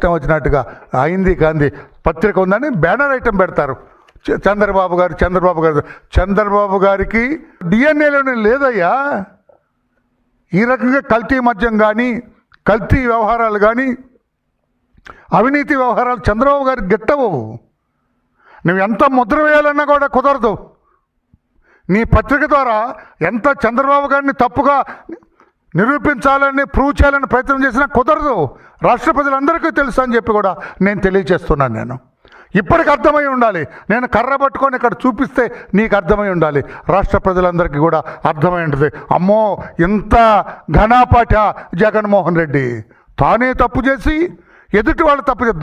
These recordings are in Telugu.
ఇష్టం వచ్చినట్టుగా అయింది కాంది పత్రిక ఉందని బ్యానర్ ఐటెం పెడతారు. చంద్రబాబు గారికి డిఎన్ఏలోనే లేదయ్యా. ఈ రకంగా కల్తీ మద్యం కానీ, కల్తీ వ్యవహారాలు కానీ, అవినీతి వ్యవహారాలు చంద్రబాబు గారికి గిట్టవు. నువ్వు ఎంత ముద్ర వేయాలన్నా కూడా కుదరదు. నీ పత్రిక ద్వారా ఎంత చంద్రబాబు గారిని తప్పుగా నిరూపించాలని, ప్రూవ్ చేయాలని ప్రయత్నం చేసినా కుదరదు. రాష్ట్ర ప్రజలందరికీ తెలుసు అని చెప్పి కూడా నేను తెలియజేస్తున్నాను. నేను ఇప్పటికి అర్థమై ఉండాలి. నేను కర్ర పట్టుకొని ఇక్కడ చూపిస్తే నీకు అర్థమై ఉండాలి. రాష్ట్ర ప్రజలందరికీ కూడా అర్థమై ఉంటుంది. అమ్మో, ఇంత ఘనాపాఠ జగన్మోహన్ రెడ్డి తానే తప్పు చేసి ఎదుటి వాళ్ళు తప్పు చేసి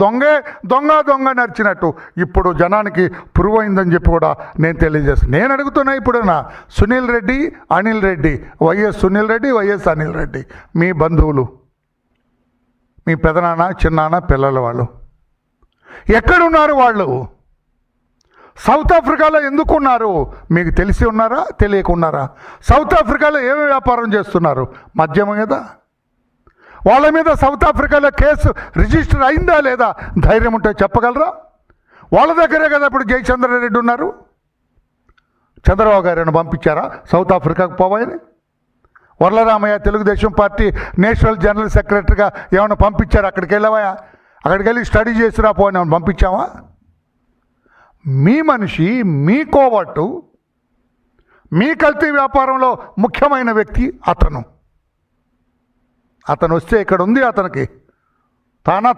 దొంగ నడిచినట్టు ఇప్పుడు జనానికి ప్రూవ్ అయిందని చెప్పి కూడా నేను తెలియజేస్తాను. నేను అడుగుతున్నా ఇప్పుడున్న సునీల్ రెడ్డి, అనిల్ రెడ్డి, వైఎస్ సునీల్ రెడ్డి, వైఎస్ అనిల్ రెడ్డి, మీ బంధువులు, మీ పెదనాన్న, చిన్నాన్న, పిల్లల వాళ్ళు ఎక్కడున్నారు? వాళ్ళు సౌత్ ఆఫ్రికాలో ఎందుకున్నారు? మీకు తెలిసి ఉన్నారా, తెలియకున్నారా? సౌత్ ఆఫ్రికాలో ఏమి వ్యాపారం చేస్తున్నారు? మద్యం మీద. వాళ్ళ మీద సౌత్ ఆఫ్రికాలో కేసు రిజిస్టర్ అయిందా లేదా? ధైర్యం ఉంటే చెప్పగలరా? వాళ్ళ దగ్గరే కదా ఇప్పుడు జయచంద్రారెడ్డి ఉన్నారు. చంద్రబాబు గారిని పంపించారా సౌత్ ఆఫ్రికాకు పోవాలని? Varla Ramaiah Telugu Desam party national general సెక్రటరీగా ఏమైనా పంపించారా? అక్కడికి వెళ్ళావా? అక్కడికి వెళ్ళి స్టడీ చేసిరా పోని ఏమైనా పంపించావా? మీ మనిషి, మీ కోవట్టు, మీ కల్తీ వ్యాపారంలో ముఖ్యమైన వ్యక్తి అతను వస్తే ఇక్కడ ఉంది. అతనికి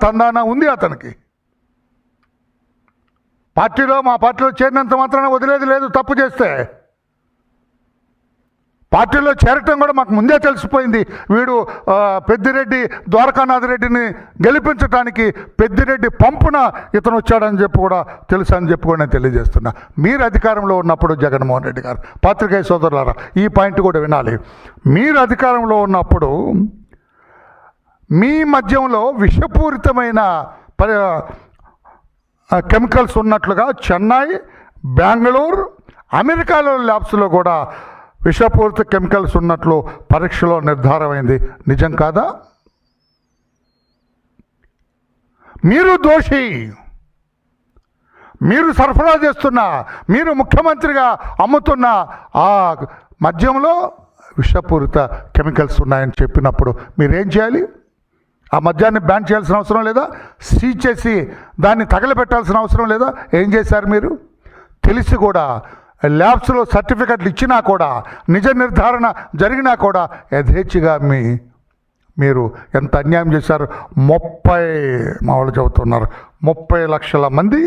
తందానా ఉంది. అతనికి మా పార్టీలో చేరినంత మాత్రాన వదిలేది లేదు. తప్పు చేస్తే పార్టీలో చేరటం కూడా మాకు ముందే తెలిసిపోయింది. వీడు పెద్దిరెడ్డి ద్వారకానాథ్ రెడ్డిని గెలిపించడానికి పెద్దిరెడ్డి పంపున ఇతను వచ్చాడని చెప్పి కూడా తెలుసు అని చెప్పి కూడా నేను తెలియజేస్తున్నా. మీరు అధికారంలో ఉన్నప్పుడు జగన్మోహన్ రెడ్డి గారు, పాత్రికేయ సోదరులారా, ఈ పాయింట్ కూడా వినాలి. మీరు అధికారంలో ఉన్నప్పుడు మీ మద్యంలో విషపూరితమైన కెమికల్స్ ఉన్నట్లుగా చెన్నై, బెంగళూరు, అమెరికాలో ల్యాబ్స్లో కూడా విషపూరిత కెమికల్స్ ఉన్నట్లు పరీక్షలో నిర్ధారమైంది. నిజం కాదా? మీరు దోషి. మీరు సరఫరా చేస్తున్న, మీరు ముఖ్యమంత్రిగా అమ్ముతున్న ఆ మద్యంలో విషపూరిత కెమికల్స్ ఉన్నాయని చెప్పినప్పుడు మీరేం చేయాలి? ఆ మద్యాన్ని బ్యాన్ చేయాల్సిన అవసరం లేదా? సీజ్ చేసి దాన్ని తగలబెట్టాల్సిన అవసరం లేదా? ఏం చేశారు మీరు? తెలిసి కూడా ల్యాబ్స్లో సర్టిఫికెట్లు ఇచ్చినా కూడా, నిజ నిర్ధారణ జరిగినా కూడా యథేచ్ఛగా మీరు ఎంత అన్యాయం చేశారు. 30 మా వాళ్ళు చెబుతున్నారు 30 లక్షల మంది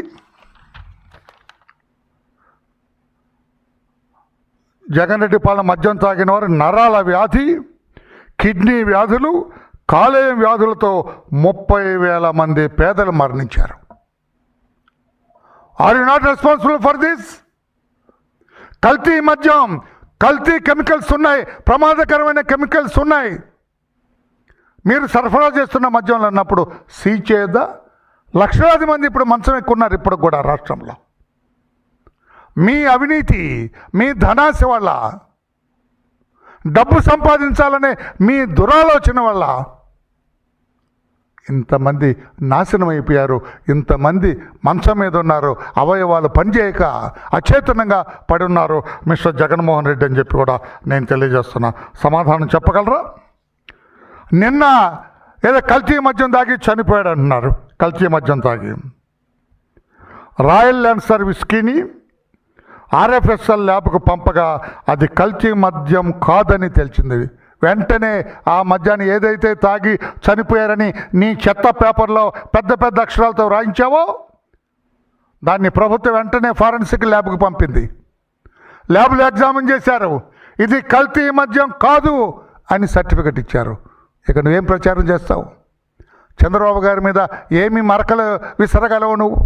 జగన్ రెడ్డి పాలన మద్యం తాగిన వారు నరాల వ్యాధి, కిడ్నీ వ్యాధులు, కాలేయం వ్యాధులతో 30,000 మంది పేదలు మరణించారు. Are you not responsible for this? కల్తీ మద్యం, కల్తీ కెమికల్స్ ఉన్నాయి, ప్రమాదకరమైన కెమికల్స్ ఉన్నాయి. మీరు సరఫరా చేస్తున్న మద్యంలో అన్నప్పుడు సీజ్ చేయొద్దా? లక్షలాది మంది ఇప్పుడు మంచం ఎక్కున్నారు. ఇప్పుడు కూడా రాష్ట్రంలో మీ అవినీతి, మీ ధనాశ వల్ల, డబ్బు సంపాదించాలనే మీ దురాలోచన వల్ల ఇంతమంది నాశనం అయిపోయారు. ఇంతమంది మంచం మీద ఉన్నారు, అవయవాలు పనిచేయక అచేతనంగా పడి ఉన్నారు మిస్టర్ జగన్మోహన్ రెడ్డి అని చెప్పి కూడా నేను తెలియజేస్తున్నా. సమాధానం చెప్పగలరా? నిన్న ఏదో కల్తీ మద్యం తాగి చనిపోయాడు అంటున్నారు. కల్తీ మద్యం తాగి రాయల్ ల్యాన్సర్ విస్కీని RFSL ల్యాబ్కు పంపగా అది కల్తీ మద్యం కాదని తెలిసింది. వెంటనే ఆ మద్యాన్ని ఏదైతే తాగి చనిపోయారని నీ చెత్త పేపర్లో పెద్ద పెద్ద అక్షరాలతో రాయించావో దాన్ని ప్రభుత్వం వెంటనే ఫారెన్సిక్ ల్యాబ్కు పంపింది. ల్యాబ్లో ఎగ్జామిన్ చేశారు. ఇది కల్తీ మద్యం కాదు అని సర్టిఫికెట్ ఇచ్చారు. ఇక నువ్వేం ప్రచారం చేస్తావు? చంద్రబాబు గారి మీద ఏమి మరకలు విసరగలవు నువ్వు?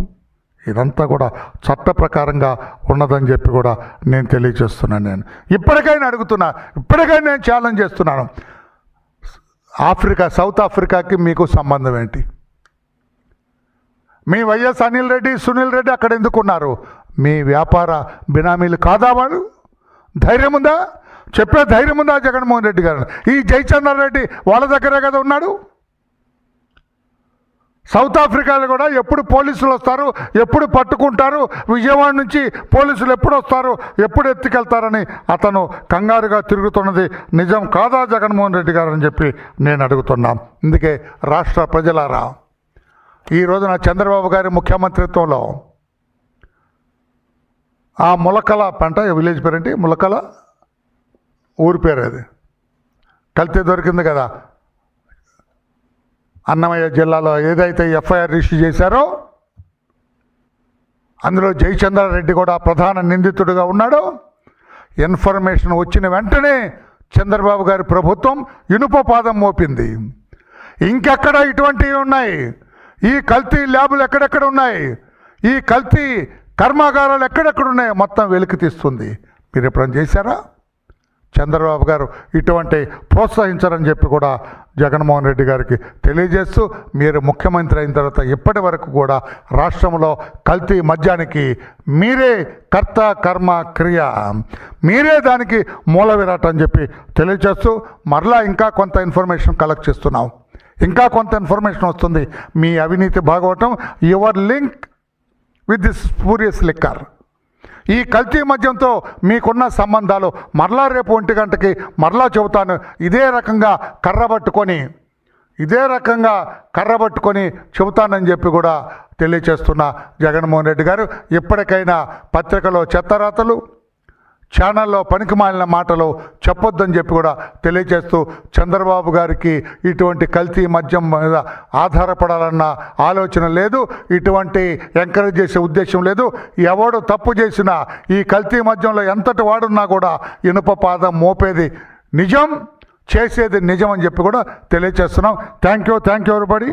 ఇదంతా కూడా చట్ట ప్రకారంగా ఉన్నదని చెప్పి కూడా నేను తెలియజేస్తున్నాను. నేను ఇప్పటికైనా అడుగుతున్నా, ఇప్పటికైనా నేను ఛాలెంజ్ చేస్తున్నాను. సౌత్ ఆఫ్రికాకి మీకు సంబంధం ఏంటి? మీ వైఎస్ అనిల్ రెడ్డి, సునీల్ రెడ్డి అక్కడ ఎందుకున్నారు? మీ వ్యాపార బినామీలు కాదా వాళ్ళు? ధైర్యం ఉందా? చెప్పే ధైర్యం ఉందా జగన్మోహన్ రెడ్డి గారు? ఈ జయచంద్రారెడ్డి వాళ్ళ దగ్గరే కదా ఉన్నాడు. సౌత్ ఆఫ్రికాలో కూడా ఎప్పుడు పోలీసులు వస్తారు, ఎప్పుడు పట్టుకుంటారు, విజయవాడ నుంచి పోలీసులు ఎప్పుడు వస్తారు, ఎప్పుడు ఎత్తుకెళ్తారని అతను కంగారుగా తిరుగుతున్నది నిజం కాదా జగన్మోహన్ రెడ్డి గారు అని చెప్పి నేను అడుగుతున్నాం. అందుకే రాష్ట్ర ప్రజలారా, ఈ రోజున చంద్రబాబు గారి ముఖ్యమంత్రిత్వంలో ఆ ములకల పంట విలేజ్ పేరేంటి, ములకల ఊరి పేరు, అది కల్తీ దొరికింది కదా అన్నమయ్య జిల్లాలో, ఏదైతే ఎఫ్ఐఆర్ ఇష్యూ చేశారో అందులో జయచంద్రారెడ్డి కూడా ప్రధాన నిందితుడిగా ఉన్నాడు. ఇన్ఫర్మేషన్ వచ్చిన వెంటనే చంద్రబాబు గారి ప్రభుత్వం ఇనుప పాదం మోపింది. ఇంకెక్కడ ఇటువంటివి ఉన్నాయి, ఈ కల్తీ ల్యాబులు ఎక్కడెక్కడ ఉన్నాయి, ఈ కల్తీ కర్మాగారాలు ఎక్కడెక్కడ ఉన్నాయో మొత్తం వెలికి తీస్తుంది. మీరు ఎప్పుడైనా చేశారా? చంద్రబాబు గారు ఇటువంటి ప్రోత్సహించారని చెప్పి కూడా జగన్మోహన్ రెడ్డి గారికి తెలియజేస్తూ, మీరు ముఖ్యమంత్రి అయిన తర్వాత ఇప్పటి వరకు కూడా రాష్ట్రంలో కల్తీ మద్యానికి మీరే కర్త కర్మ క్రియ, మీరే దానికి మూల విరాట్ అని చెప్పి తెలియజేస్తూ, మరలా ఇంకా కొంత ఇన్ఫర్మేషన్ కలెక్ట్ చేస్తున్నాం, ఇంకా కొంత ఇన్ఫర్మేషన్ వస్తుంది. మీ అవినీతి Bhagavatam, your link with this spurious liquor, ఈ కల్తీ మద్యంతో మీకున్న సంబంధాలు మరలా రేపు 1 గంటకి మరలా చెబుతాను. ఇదే రకంగా కర్ర పట్టుకొని చెబుతానని చెప్పి కూడా తెలియచేస్తున్న జగన్మోహన్ రెడ్డి గారు, ఇప్పటికైనా పత్రికలో చెత్తరాతలు, ఛానల్లో పనికిమాలిన మాటలు చెప్పొద్దని చెప్పి కూడా తెలియజేస్తూ, చంద్రబాబు గారికి ఇటువంటి కల్తీ మద్యం మీద ఆధారపడాలన్న ఆలోచన లేదు, ఇటువంటి ఎంకరేజ్ చేసే ఉద్దేశం లేదు. ఎవడు తప్పు చేసినా ఈ కల్తీ మద్యంలో ఎంతటి వాడున్నా కూడా ఇనుప పాదం మోపేది నిజం, చేసేది నిజం అని చెప్పి కూడా తెలియజేస్తున్నాం. Thank you everybody.